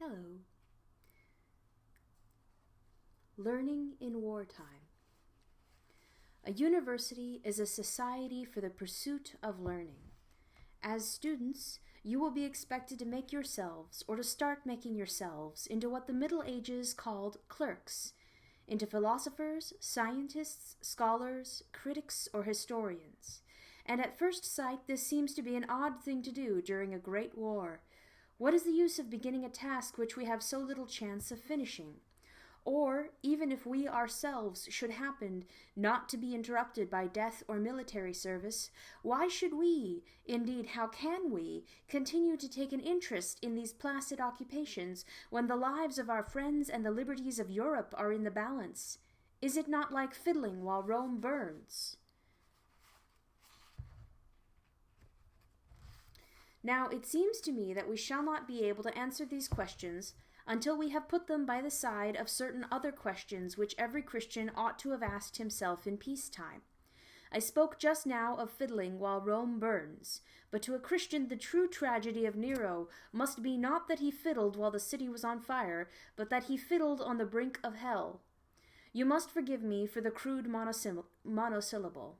Hello. Learning in wartime. A university is a society for the pursuit of learning. As students, you will be expected to make yourselves, or to start making yourselves, into what the Middle Ages called clerks, into philosophers, scientists, scholars, critics, or historians. And at first sight, this seems to be an odd thing to do during a great war. What is the use of beginning a task which we have so little chance of finishing? Or, even if we ourselves should happen not to be interrupted by death or military service, why should we, indeed how can we, continue to take an interest in these placid occupations when the lives of our friends and the liberties of Europe are in the balance? Is it not like fiddling while Rome burns? Now, it seems to me that we shall not be able to answer these questions until we have put them by the side of certain other questions which every Christian ought to have asked himself in peacetime. I spoke just now of fiddling while Rome burns, but to a Christian the true tragedy of Nero must be not that he fiddled while the city was on fire, but that he fiddled on the brink of hell. You must forgive me for the crude monosyllable.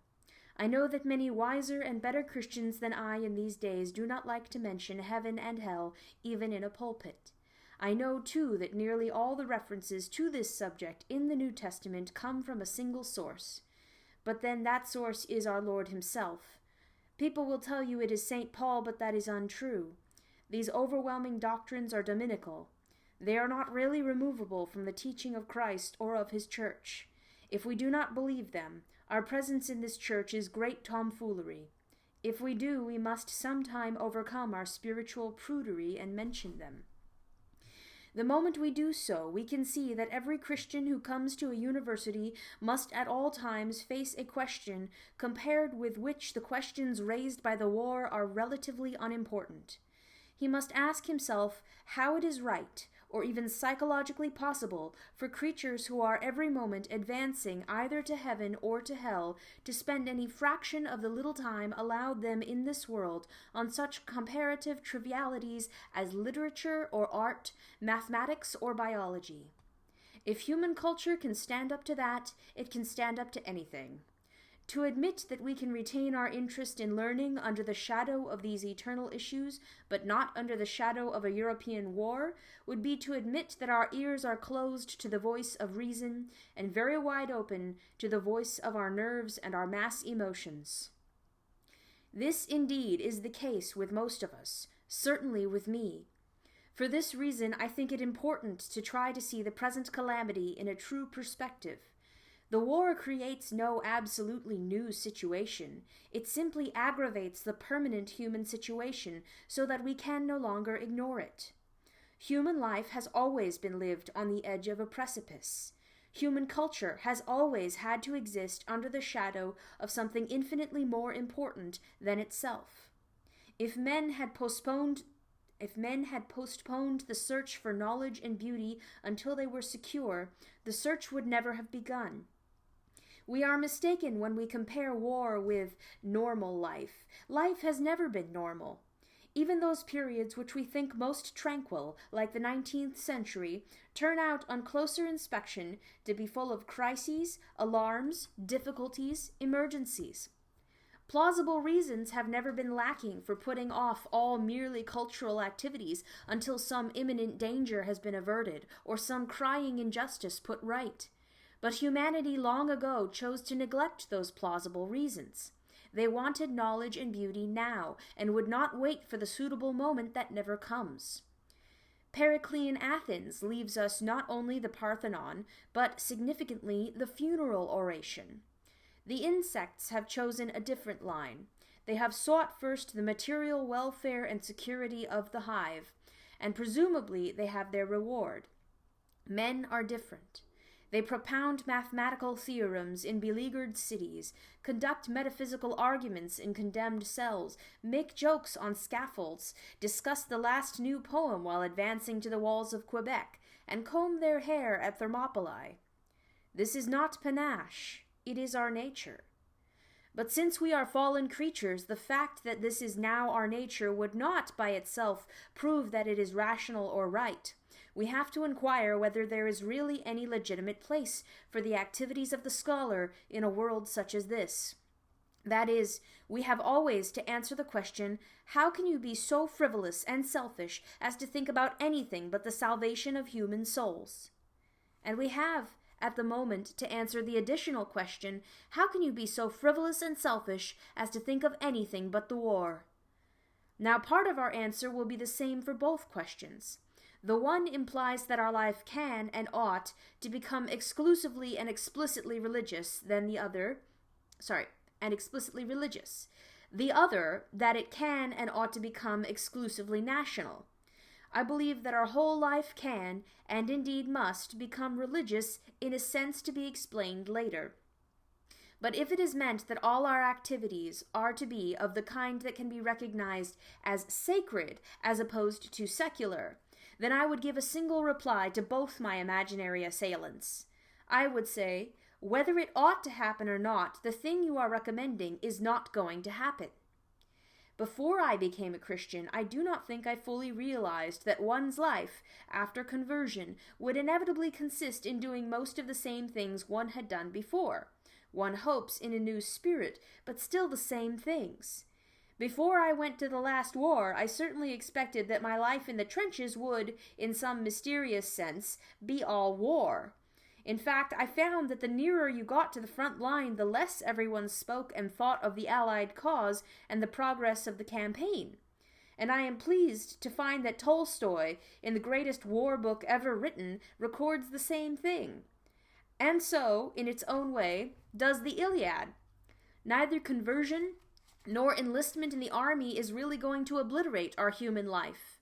I know that many wiser and better Christians than I in these days do not like to mention heaven and hell even in a pulpit. I know, too, that nearly all the references to this subject in the New Testament come from a single source. But then that source is our Lord himself. People will tell you it is St. Paul, but that is untrue. These overwhelming doctrines are dominical. They are not really removable from the teaching of Christ or of his church. If we do not believe them, our presence in this church is great tomfoolery. If we do, we must sometime overcome our spiritual prudery and mention them. The moment we do so, we can see that every Christian who comes to a university must at all times face a question compared with which the questions raised by the war are relatively unimportant. He must ask himself how it is right, or even psychologically possible, for creatures who are every moment advancing either to heaven or to hell to spend any fraction of the little time allowed them in this world on such comparative trivialities as literature or art, mathematics or biology. If human culture can stand up to that, it can stand up to anything. To admit that we can retain our interest in learning under the shadow of these eternal issues, but not under the shadow of a European war, would be to admit that our ears are closed to the voice of reason and very wide open to the voice of our nerves and our mass emotions. This, indeed, is the case with most of us, certainly with me. For this reason, I think it important to try to see the present calamity in a true perspective. The war creates no absolutely new situation. It simply aggravates the permanent human situation so that we can no longer ignore it. Human life has always been lived on the edge of a precipice. Human culture has always had to exist under the shadow of something infinitely more important than itself. If men had postponed the search for knowledge and beauty until they were secure, the search would never have begun. We are mistaken when we compare war with normal life. Life has never been normal. Even those periods which we think most tranquil, like the 19th century, turn out on closer inspection to be full of crises, alarms, difficulties, emergencies. Plausible reasons have never been lacking for putting off all merely cultural activities until some imminent danger has been averted or some crying injustice put right. But humanity long ago chose to neglect those plausible reasons. They wanted knowledge and beauty now, and would not wait for the suitable moment that never comes. Periclean Athens leaves us not only the Parthenon, but significantly the funeral oration. The insects have chosen a different line. They have sought first the material welfare and security of the hive, and presumably they have their reward. Men are different. They propound mathematical theorems in beleaguered cities, conduct metaphysical arguments in condemned cells, make jokes on scaffolds, discuss the last new poem while advancing to the walls of Quebec, and comb their hair at Thermopylae. This is not panache, it is our nature. But since we are fallen creatures, the fact that this is now our nature would not by itself prove that it is rational or right. we have to inquire whether there is really any legitimate place for the activities of the scholar in a world such as this. That is, we have always to answer the question, how can you be so frivolous and selfish as to think about anything but the salvation of human souls? And we have, at the moment, to answer the additional question, how can you be so frivolous and selfish as to think of anything but the war? Now, part of our answer will be the same for both questions. The one implies that our life can and ought to become exclusively and explicitly religious, and explicitly religious. The other, that it can and ought to become exclusively national. I believe that our whole life can, and indeed must, become religious in a sense to be explained later. But if it is meant that all our activities are to be of the kind that can be recognized as sacred as opposed to secular, then I would give a single reply to both my imaginary assailants. I would say, whether it ought to happen or not, the thing you are recommending is not going to happen. Before I became a Christian, I do not think I fully realized that one's life, after conversion, would inevitably consist in doing most of the same things one had done before. One hopes in a new spirit, but still the same things. Before I went to the last war, I certainly expected that my life in the trenches would, in some mysterious sense, be all war. In fact, I found that the nearer you got to the front line, the less everyone spoke and thought of the Allied cause and the progress of the campaign. And I am pleased to find that Tolstoy, in the greatest war book ever written, records the same thing. And so, in its own way, does the Iliad. Neither conversion nor enlistment in the army is really going to obliterate our human life.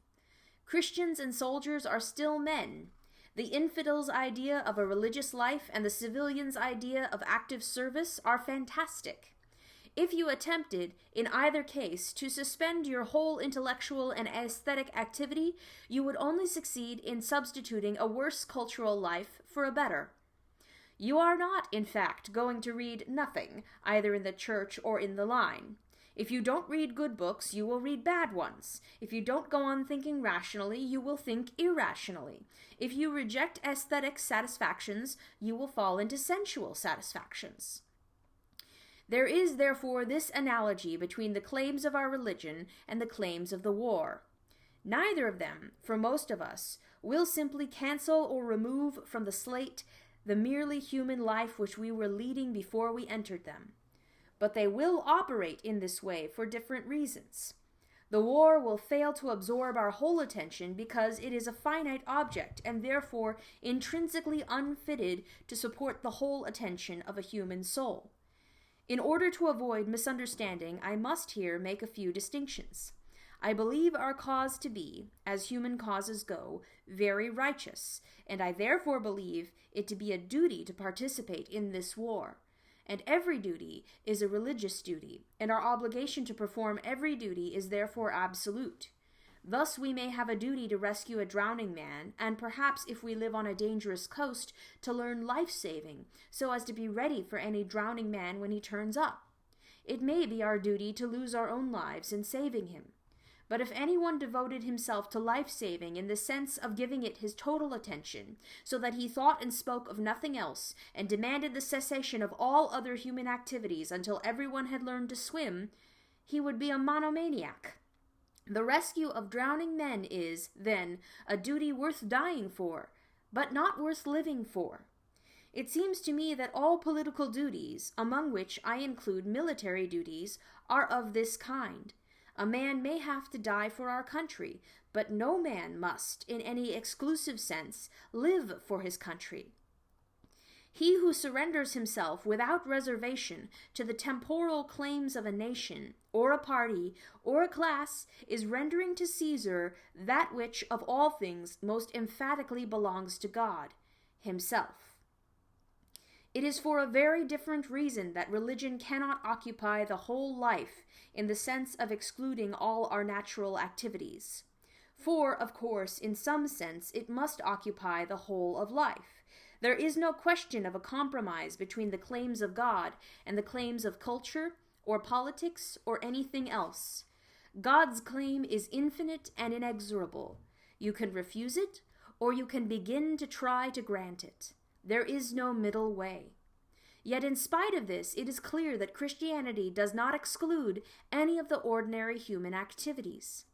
Christians and soldiers are still men. The infidel's idea of a religious life and the civilian's idea of active service are fantastic. If you attempted, in either case, to suspend your whole intellectual and aesthetic activity, you would only succeed in substituting a worse cultural life for a better. You are not, in fact, going to read nothing, either in the church or in the line. If you don't read good books, you will read bad ones. If you don't go on thinking rationally, you will think irrationally. If you reject aesthetic satisfactions, you will fall into sensual satisfactions. There is, therefore, this analogy between the claims of our religion and the claims of the war. Neither of them, for most of us, will simply cancel or remove from the slate the merely human life which we were leading before we entered them. But they will operate in this way for different reasons. The war will fail to absorb our whole attention because it is a finite object and therefore intrinsically unfitted to support the whole attention of a human soul. In order to avoid misunderstanding, I must here make a few distinctions. I believe our cause to be, as human causes go, very righteous, and I therefore believe it to be a duty to participate in this war. And every duty is a religious duty, and our obligation to perform every duty is therefore absolute. Thus we may have a duty to rescue a drowning man, and perhaps if we live on a dangerous coast, to learn life-saving, so as to be ready for any drowning man when he turns up. It may be our duty to lose our own lives in saving him. But if anyone devoted himself to life-saving in the sense of giving it his total attention, so that he thought and spoke of nothing else, and demanded the cessation of all other human activities until everyone had learned to swim, he would be a monomaniac. The rescue of drowning men is, then, a duty worth dying for, but not worth living for. It seems to me that all political duties, among which I include military duties, are of this kind. A man may have to die for our country, but no man must, in any exclusive sense, live for his country. He who surrenders himself without reservation to the temporal claims of a nation, or a party, or a class, is rendering to Caesar that which, of all things, most emphatically belongs to God, himself. It is for a very different reason that religion cannot occupy the whole life in the sense of excluding all our natural activities. For, of course, in some sense, it must occupy the whole of life. There is no question of a compromise between the claims of God and the claims of culture, or politics, or anything else. God's claim is infinite and inexorable. You can refuse it, or you can begin to try to grant it. There is no middle way. Yet in spite of this, it is clear that Christianity does not exclude any of the ordinary human activities.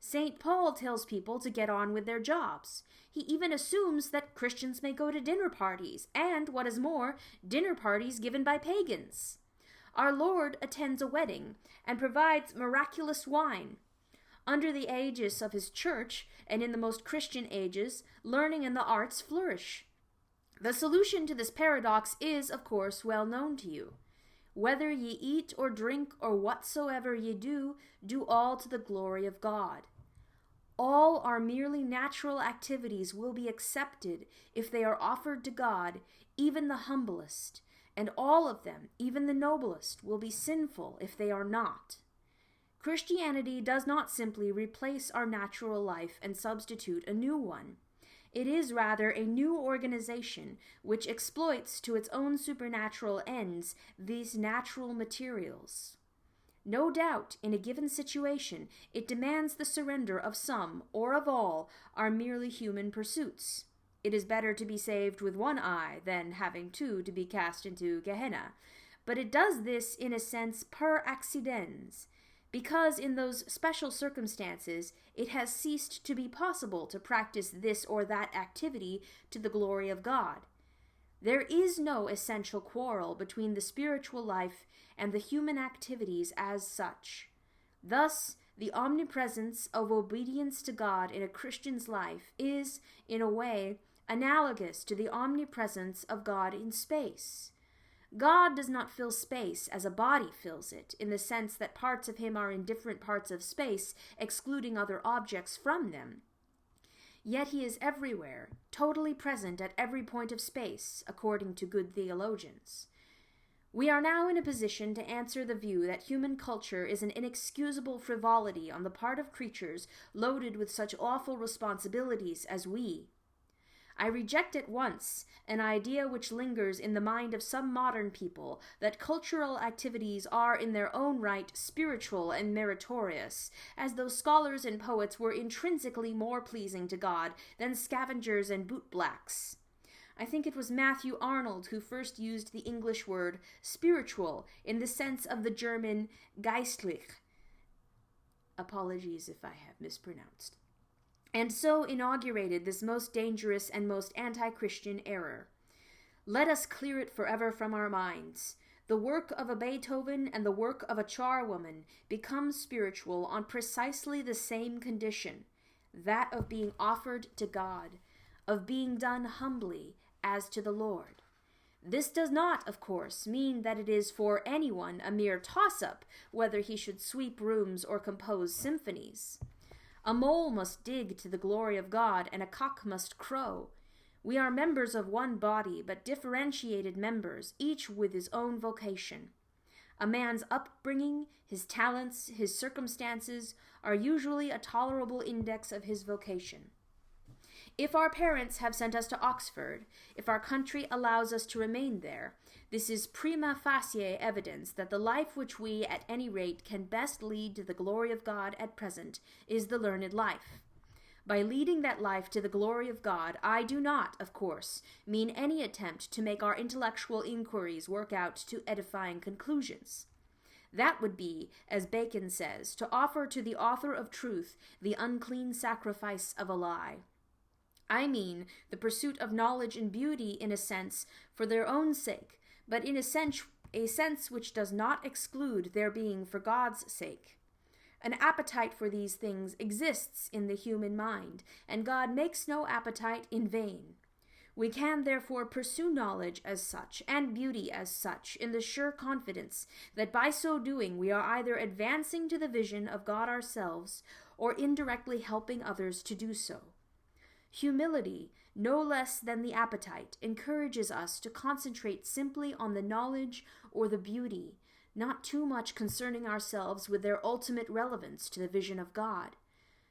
St. Paul tells people to get on with their jobs. He even assumes that Christians may go to dinner parties, and, what is more, dinner parties given by pagans. Our Lord attends a wedding and provides miraculous wine. Under the aegis of his church, and in the most Christian ages, learning and the arts flourish. The solution to this paradox is, of course, well known to you. Whether ye eat or drink or whatsoever ye do, do all to the glory of God. All our merely natural activities will be accepted if they are offered to God, even the humblest, and all of them, even the noblest, will be sinful if they are not. Christianity does not simply replace our natural life and substitute a new one. It is rather a new organization which exploits to its own supernatural ends these natural materials. No doubt, in a given situation, it demands the surrender of some, or of all, our merely human pursuits. It is better to be saved with one eye than having two to be cast into Gehenna. But it does this in a sense per accidens, because in those special circumstances it has ceased to be possible to practice this or that activity to the glory of God. There is no essential quarrel between the spiritual life and the human activities as such. Thus, the omnipresence of obedience to God in a Christian's life is, in a way, analogous to the omnipresence of God in space. God does not fill space as a body fills it, in the sense that parts of him are in different parts of space, excluding other objects from them. Yet he is everywhere, totally present at every point of space, according to good theologians. We are now in a position to answer the view that human culture is an inexcusable frivolity on the part of creatures loaded with such awful responsibilities as we. I reject at once an idea which lingers in the mind of some modern people that cultural activities are in their own right spiritual and meritorious, as though scholars and poets were intrinsically more pleasing to God than scavengers and bootblacks. I think it was Matthew Arnold who first used the English word spiritual in the sense of the German geistlich. Apologies if I have mispronounced. And so inaugurated this most dangerous and most anti-Christian error. Let us clear it forever from our minds. The work of a Beethoven and the work of a charwoman becomes spiritual on precisely the same condition, that of being offered to God, of being done humbly as to the Lord. This does not, of course, mean that it is for anyone a mere toss-up whether he should sweep rooms or compose symphonies. A mole must dig to the glory of God, and a cock must crow. We are members of one body, but differentiated members, each with his own vocation. A man's upbringing, his talents, his circumstances, are usually a tolerable index of his vocation. If our parents have sent us to Oxford, if our country allows us to remain there, this is prima facie evidence that the life which we, at any rate, can best lead to the glory of God at present is the learned life. By leading that life to the glory of God, I do not, of course, mean any attempt to make our intellectual inquiries work out to edifying conclusions. That would be, as Bacon says, to offer to the author of truth the unclean sacrifice of a lie. I mean the pursuit of knowledge and beauty in a sense for their own sake, but in a sense which does not exclude their being for God's sake. An appetite for these things exists in the human mind, and God makes no appetite in vain. We can therefore pursue knowledge as such, and beauty as such, in the sure confidence that by so doing we are either advancing to the vision of God ourselves, or indirectly helping others to do so. Humility, no less than the appetite, encourages us to concentrate simply on the knowledge or the beauty, not too much concerning ourselves with their ultimate relevance to the vision of God.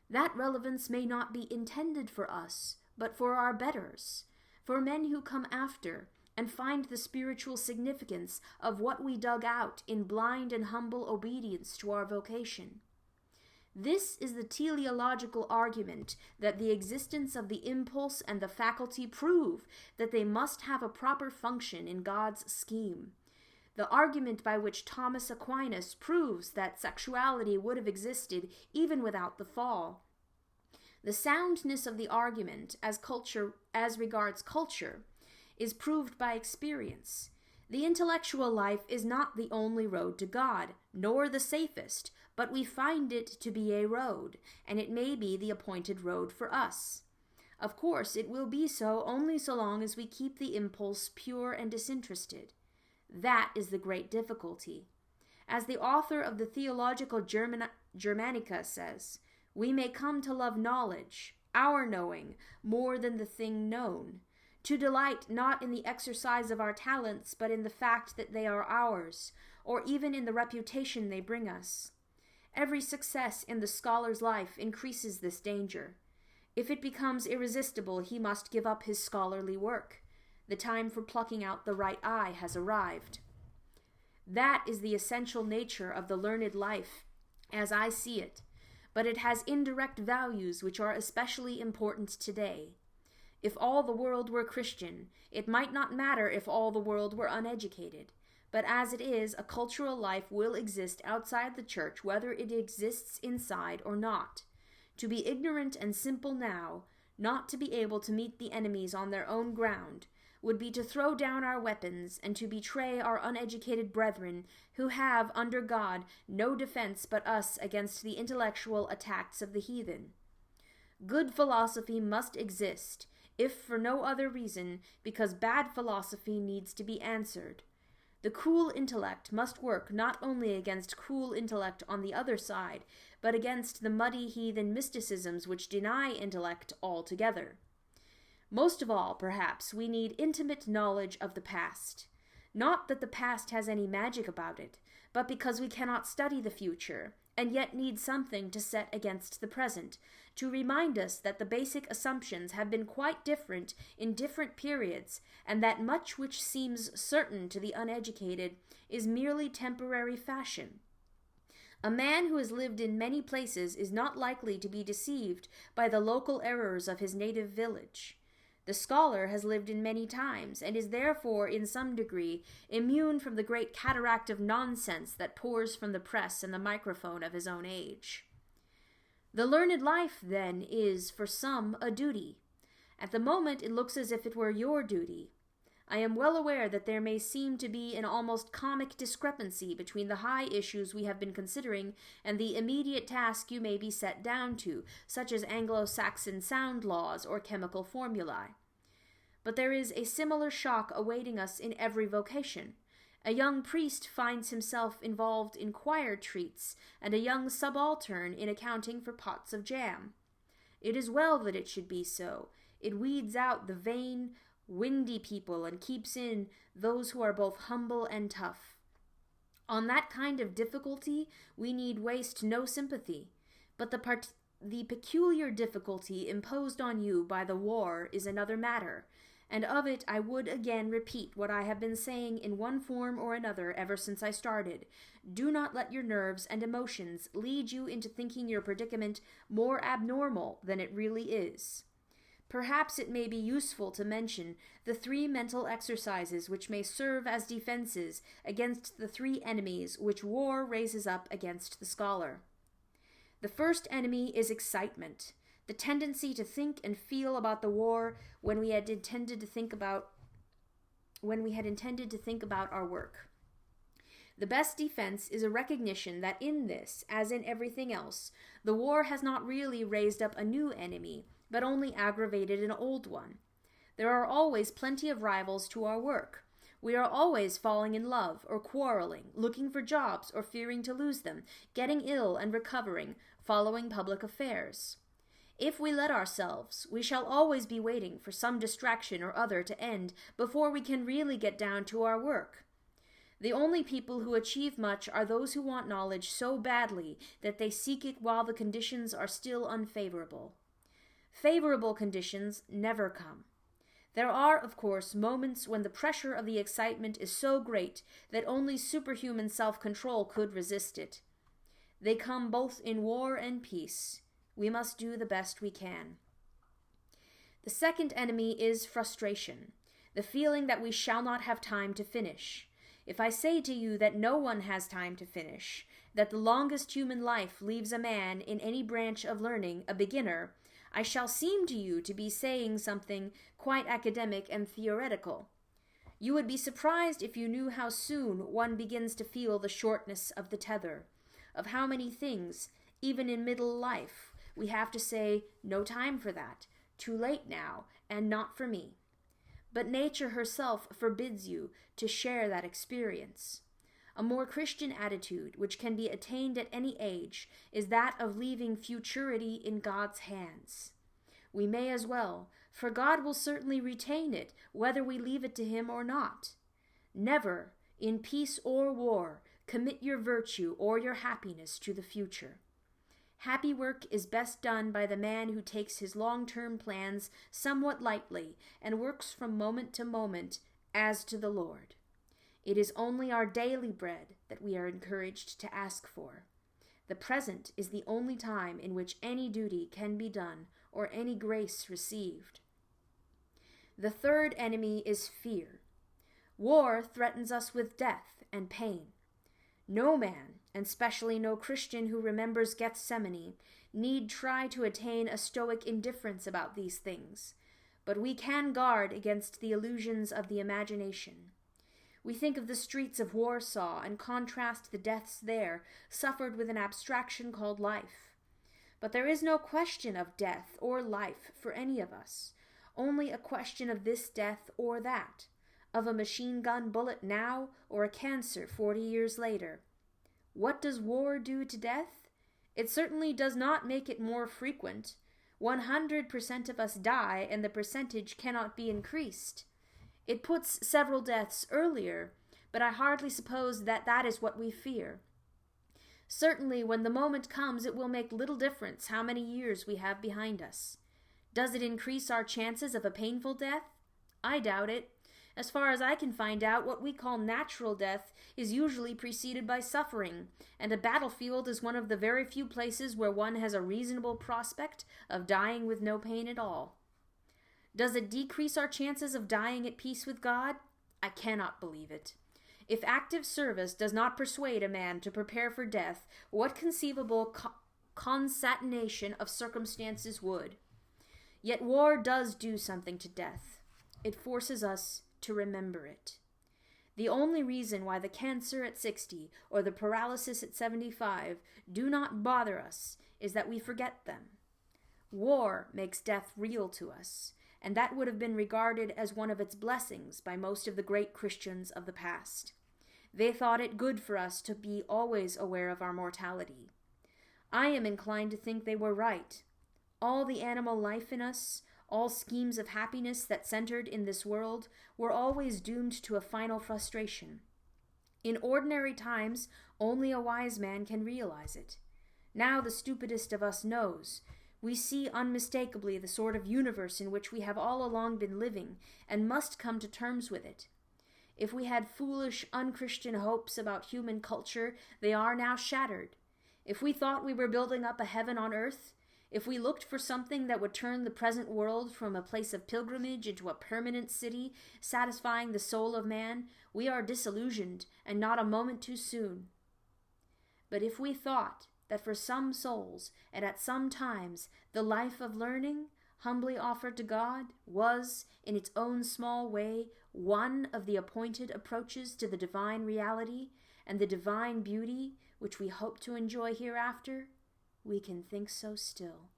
That relevance may not be intended for us, but for our betters, for men who come after, and find the spiritual significance of what we dug out in blind and humble obedience to our vocation. This is the teleological argument that the existence of the impulse and the faculty prove that they must have a proper function in God's scheme. The argument by which Thomas Aquinas proves that sexuality would have existed even without the fall. The soundness of the argument as regards culture is proved by experience. The intellectual life is not the only road to God, nor the safest, but we find it to be a road, and it may be the appointed road for us. Of course, it will be so only so long as we keep the impulse pure and disinterested. That is the great difficulty. As the author of the Theological Germanica says, we may come to love knowledge, our knowing, more than the thing known, to delight not in the exercise of our talents, but in the fact that they are ours, or even in the reputation they bring us. Every success in the scholar's life increases this danger. If it becomes irresistible, he must give up his scholarly work. The time for plucking out the right eye has arrived. That is the essential nature of the learned life, as I see it, but it has indirect values which are especially important today. If all the world were Christian, it might not matter if all the world were uneducated. But as it is, a cultural life will exist outside the church, whether it exists inside or not. To be ignorant and simple now, not to be able to meet the enemies on their own ground, would be to throw down our weapons and to betray our uneducated brethren, who have, under God, no defense but us against the intellectual attacks of the heathen. Good philosophy must exist, if for no other reason, because bad philosophy needs to be answered. The cool intellect must work not only against cool intellect on the other side, but against the muddy heathen mysticisms which deny intellect altogether. Most of all, perhaps, we need intimate knowledge of the past. Not that the past has any magic about it, but because we cannot study the future, and yet need something to set against the present, to remind us that the basic assumptions have been quite different in different periods, and that much which seems certain to the uneducated is merely temporary fashion. A man who has lived in many places is not likely to be deceived by the local errors of his native village. The scholar has lived in many times, and is therefore, in some degree, immune from the great cataract of nonsense that pours from the press and the microphone of his own age. The learned life, then, is, for some, a duty. At the moment it looks as if it were your duty. I am well aware that there may seem to be an almost comic discrepancy between the high issues we have been considering and the immediate task you may be set down to, such as Anglo-Saxon sound laws or chemical formulae. But there is a similar shock awaiting us in every vocation. A young priest finds himself involved in choir treats, and a young subaltern in accounting for pots of jam. It is well that it should be so. It weeds out the vain, windy people and keeps in those who are both humble and tough. On that kind of difficulty we need waste no sympathy, but the peculiar difficulty imposed on you by the war is another matter, and of it I would again repeat what I have been saying in one form or another ever since I started. Do not let your nerves and emotions lead you into thinking your predicament more abnormal than it really is. Perhaps it may be useful to mention the 3 mental exercises which may serve as defenses against the 3 enemies which war raises up against the scholar. The first enemy is excitement, the tendency to think and feel about the war when we had intended to think about our work. The best defense is a recognition that in this, as in everything else, the war has not really raised up a new enemy, but only aggravated an old one. There are always plenty of rivals to our work. We are always falling in love, or quarreling, looking for jobs, or fearing to lose them, getting ill and recovering, following public affairs. If we let ourselves, we shall always be waiting for some distraction or other to end before we can really get down to our work. The only people who achieve much are those who want knowledge so badly that they seek it while the conditions are still unfavorable. Favorable conditions never come. There are, of course, moments when the pressure of the excitement is so great that only superhuman self-control could resist it. They come both in war and peace. We must do the best we can. The second enemy is frustration, the feeling that we shall not have time to finish. If I say to you that no one has time to finish, that the longest human life leaves a man in any branch of learning a beginner, I shall seem to you to be saying something quite academic and theoretical. You would be surprised if you knew how soon one begins to feel the shortness of the tether, of how many things, even in middle life, we have to say, no time for that, too late now, and not for me. But nature herself forbids you to share that experience. A more Christian attitude, which can be attained at any age, is that of leaving futurity in God's hands. We may as well, for God will certainly retain it, whether we leave it to him or not. Never, in peace or war, commit your virtue or your happiness to the future. Happy work is best done by the man who takes his long-term plans somewhat lightly and works from moment to moment as to the Lord. It is only our daily bread that we are encouraged to ask for. The present is the only time in which any duty can be done or any grace received. The third enemy is fear. War threatens us with death and pain. No man, and especially no Christian who remembers Gethsemane, need try to attain a stoic indifference about these things, but we can guard against the illusions of the imagination. We think of the streets of Warsaw and contrast the deaths there, suffered with an abstraction called life. But there is no question of death or life for any of us, only a question of this death or that, of a machine gun bullet now or a cancer 40 years later. What does war do to death? It certainly does not make it more frequent. 100% of us die, and the percentage cannot be increased. It puts several deaths earlier, but I hardly suppose that that is what we fear. Certainly, when the moment comes, it will make little difference how many years we have behind us. Does it increase our chances of a painful death? I doubt it. As far as I can find out, what we call natural death is usually preceded by suffering, and a battlefield is one of the very few places where one has a reasonable prospect of dying with no pain at all. Does it decrease our chances of dying at peace with God? I cannot believe it. If active service does not persuade a man to prepare for death, what conceivable concatenation of circumstances would? Yet war does do something to death. It forces us to remember it. The only reason why the cancer at 60 or the paralysis at 75 do not bother us is that we forget them. War makes death real to us, and that would have been regarded as one of its blessings by most of the great Christians of the past. They thought it good for us to be always aware of our mortality. I am inclined to think they were right. All the animal life in us, all schemes of happiness that centered in this world, were always doomed to a final frustration. In ordinary times, only a wise man can realize it. Now the stupidest of us knows. We see unmistakably the sort of universe in which we have all along been living, and must come to terms with it. If we had foolish, unchristian hopes about human culture, they are now shattered. If we thought we were building up a heaven on earth, if we looked for something that would turn the present world from a place of pilgrimage into a permanent city, satisfying the soul of man, we are disillusioned, and not a moment too soon. But if we thought that for some souls, and at some times, the life of learning, humbly offered to God, was, in its own small way, one of the appointed approaches to the divine reality and the divine beauty which we hope to enjoy hereafter, we can think so still.